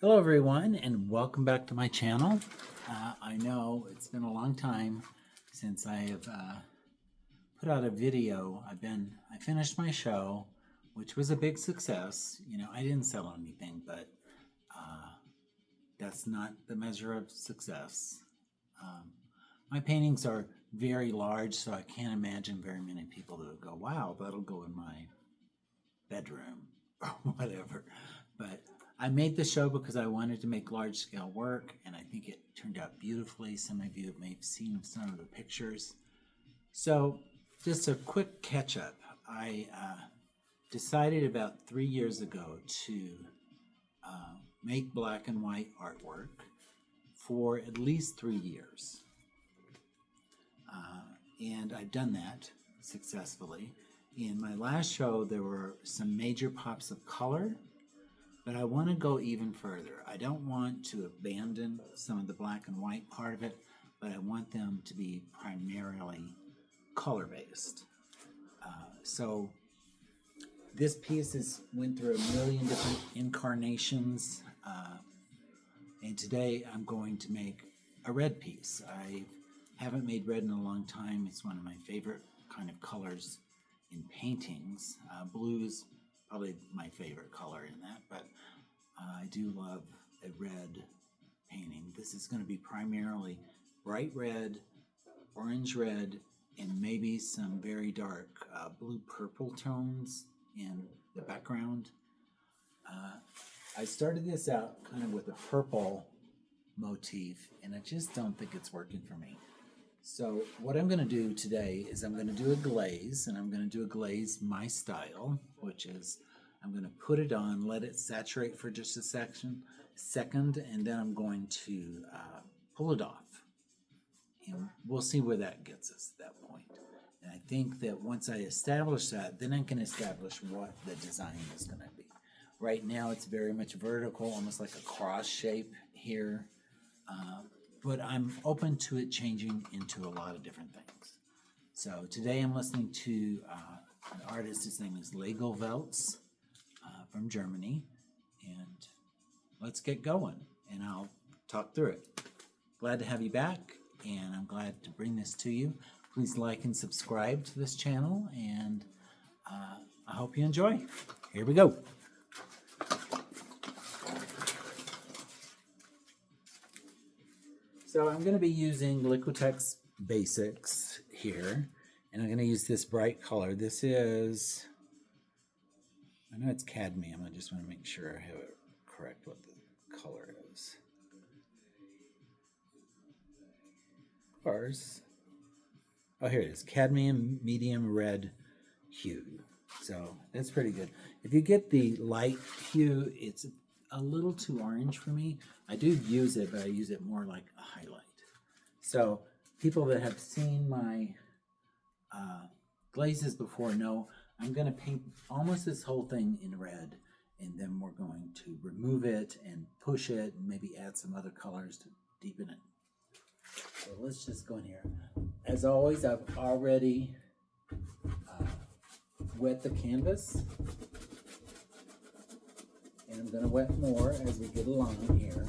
Hello everyone and welcome back to my channel. I know it's been a long time since I have put out a video. I finished my show, which was a big success. You know, I didn't sell anything, but that's not the measure of success. My paintings are very large, so I can't imagine very many people that would go, wow, that'll go in my bedroom or whatever. But I made the show because I wanted to make large-scale work, and I think it turned out beautifully. Some of you may have seen some of the pictures. So just a quick catch-up. I decided about 3 years ago to make black and white artwork for at least 3 years. And I've done that successfully. In my last show, there were some major pops of color, but I want to go even further. I don't want to abandon some of the black and white part of it, but I want them to be primarily color-based. So this piece went through a million different incarnations, and today I'm going to make a red piece. I haven't made red in a long time. It's one of my favorite kind of colors in paintings. Blue is probably my favorite color in that, but I do love a red painting. This is going to be primarily bright red, orange red, and maybe some very dark blue-purple tones in the background. I started this out kind of with a purple motif, and I just don't think it's working for me. So what I'm going to do today is I'm going to do a glaze, and I'm going to do a glaze my style, which is I'm going to put it on, let it saturate for just a second, and then I'm going to pull it off. And we'll see where that gets us at that point. And I think that once I establish that, then I can establish what the design is going to be. Right now it's very much vertical, almost like a cross shape here. But I'm open to it changing into a lot of different things. So today I'm listening to an artist, his name is Lego Veltz from Germany, and let's get going, and I'll talk through it. Glad to have you back, and I'm glad to bring this to you. Please like and subscribe to this channel, and I hope you enjoy. Here we go. So I'm going to be using Liquitex Basics here, and I'm going to use this bright color. This is, I know it's cadmium. I just want to make sure I have it correct what the color is. Of course. Oh, here it is. Cadmium medium red hue. So that's pretty good. If you get the light hue, it's a little too orange for me. I do use it, but I use it more like a highlight. So people that have seen my glazes before know I'm going to paint almost this whole thing in red, and then we're going to remove it and push it and maybe add some other colors to deepen it. So let's just go in here. As always, I've already wet the canvas, and I'm going to wet more as we get along here.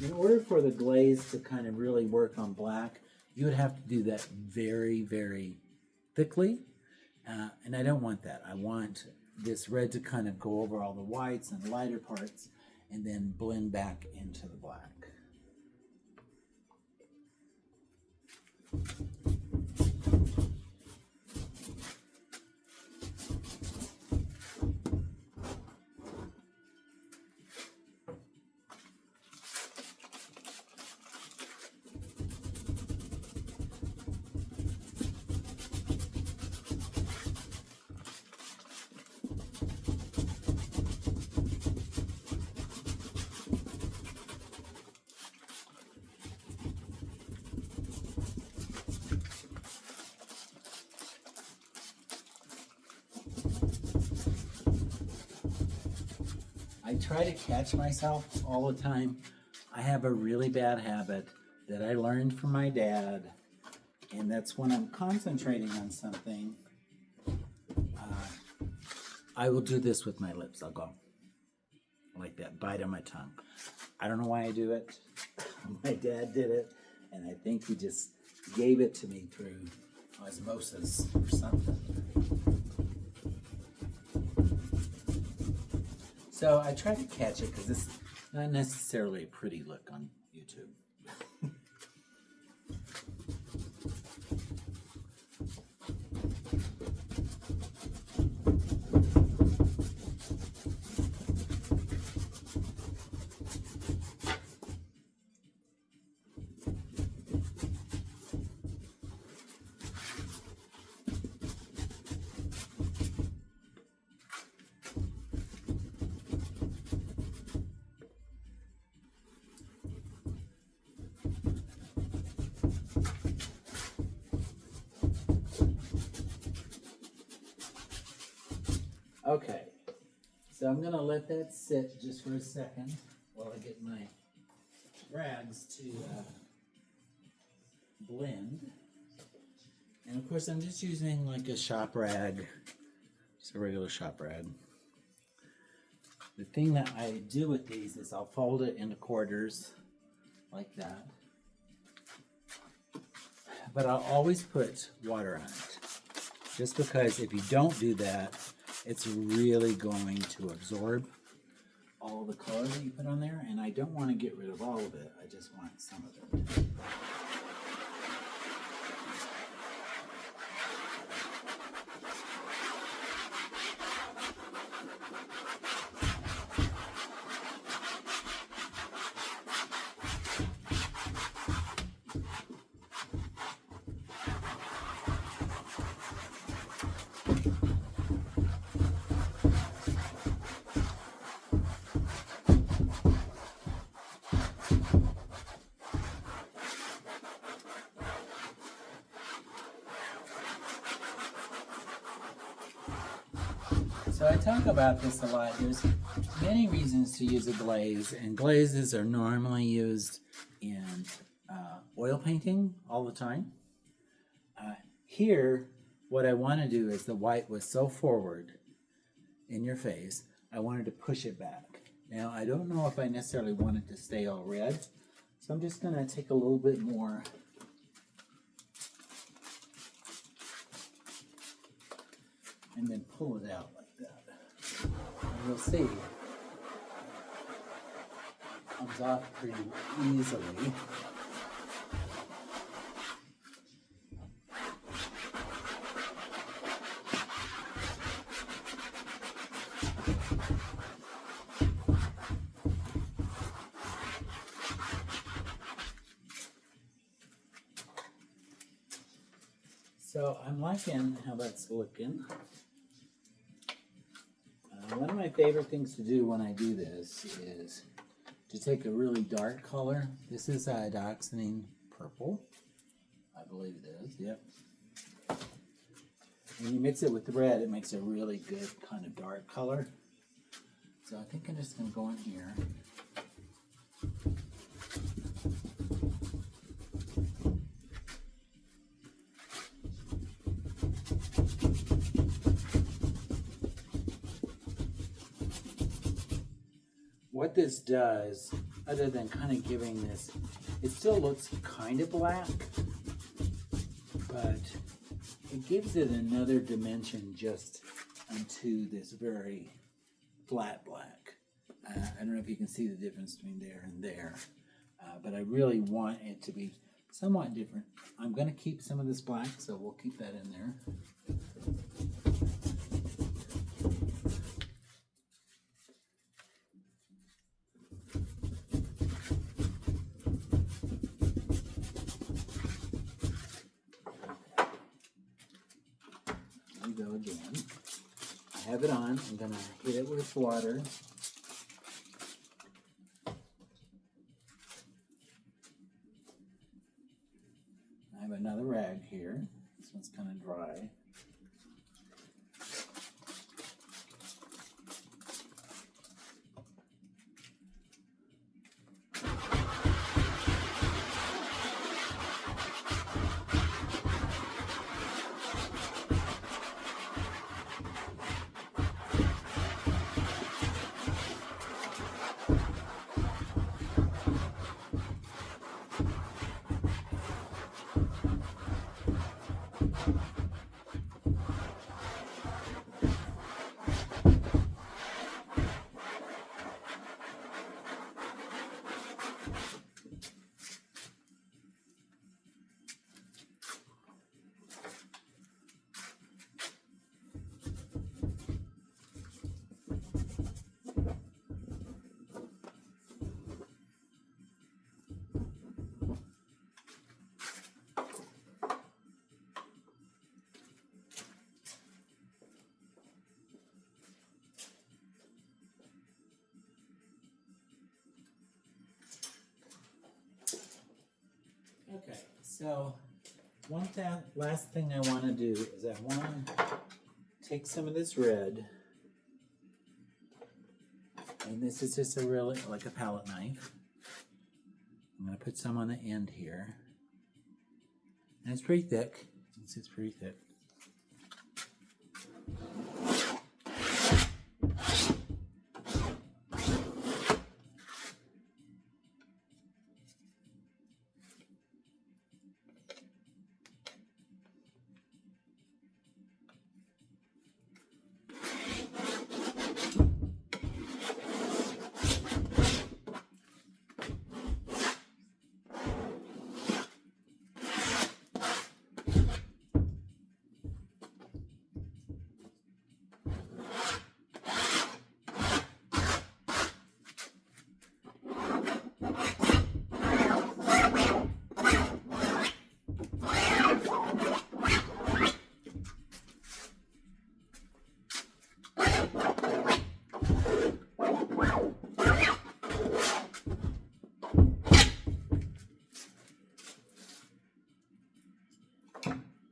In order for the glaze to kind of really work on black, you would have to do that very, very thickly. And I don't want that. I want this red to kind of go over all the whites and lighter parts and then blend back into the black. I try to catch myself all the time. I have a really bad habit that I learned from my dad, and that's when I'm concentrating on something, I will do this with my lips. I'll go like that, bite on my tongue. I don't know why I do it. My dad did it, and I think he just gave it to me through osmosis or something. So I try to catch it because it's not necessarily a pretty look on YouTube. Okay, so I'm going to let that sit just for a second while I get my rags to blend. And of course I'm just using like a shop rag, just a regular shop rag. The thing that I do with these is I'll fold it into quarters like that. But I'll always put water on it, just because if you don't do that, it's really going to absorb all the color that you put on there, and I don't want to get rid of all of it. I just want some of it. So I talk about this a lot. There's many reasons to use a glaze, and glazes are normally used in oil painting all the time. Here, what I want to do is the white was so forward in your face, I wanted to push it back. Now, I don't know if I necessarily want it to stay all red, so I'm just going to take a little bit more and then pull it out like that. And you'll see it comes off pretty easily. So I'm liking how that's looking. One of my favorite things to do when I do this is to take a really dark color. This is dioxazine purple, I believe it is, yep. When you mix it with the red, it makes a really good kind of dark color. So I think I'm just going to go in here. What this does, other than kind of giving this, it still looks kind of black, but it gives it another dimension just onto this very flat black. I don't know if you can see the difference between there and there, but I really want it to be somewhat different. I'm going to keep some of this black, so we'll keep that in there. Go again. I have it on. I'm going to hit it with water. I have another rag here. This one's kind of dry. So last thing I want to do is I want to take some of this red, and this is just like a palette knife. I'm going to put some on the end here. And it's pretty thick. It's pretty thick.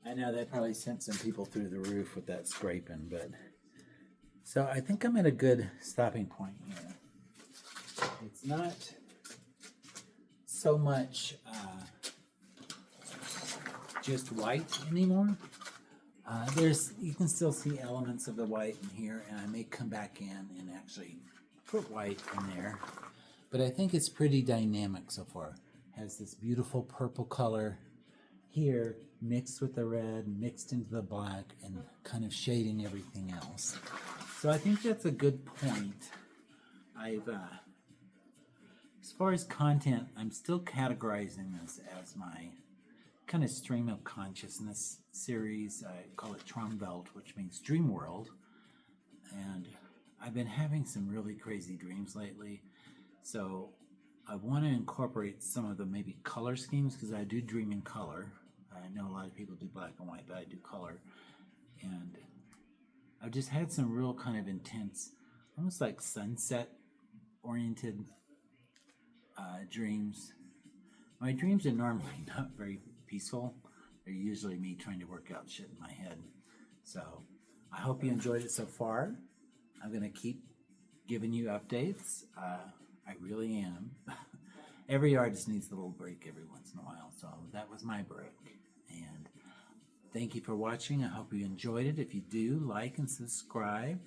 I know that probably sent some people through the roof with that scraping, but so I think I'm at a good stopping point here. It's not so much just white anymore. You can still see elements of the white in here, and I may come back in and actually put white in there. But I think it's pretty dynamic so far. It has this beautiful purple color here mixed with the red, mixed into the black, and kind of shading everything else. So I think that's a good point. As far as content, I'm still categorizing this as my kind of stream of consciousness series. I call it Traumwelt, which means dream world. And I've been having some really crazy dreams lately. So I want to incorporate some of the maybe color schemes, because I do dream in color. I know a lot of people do black and white, but I do color. And I've just had some real kind of intense, almost like sunset-oriented dreams. My dreams are normally not very peaceful. They're usually me trying to work out shit in my head. So I hope you enjoyed it so far. I'm going to keep giving you updates. I really am. Every artist needs a little break every once in a while, so that was my break. And thank you for watching. I hope you enjoyed it. If you do, like and subscribe.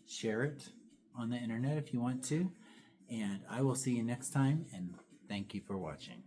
Share it on the internet if you want to. And I will see you next time, and thank you for watching.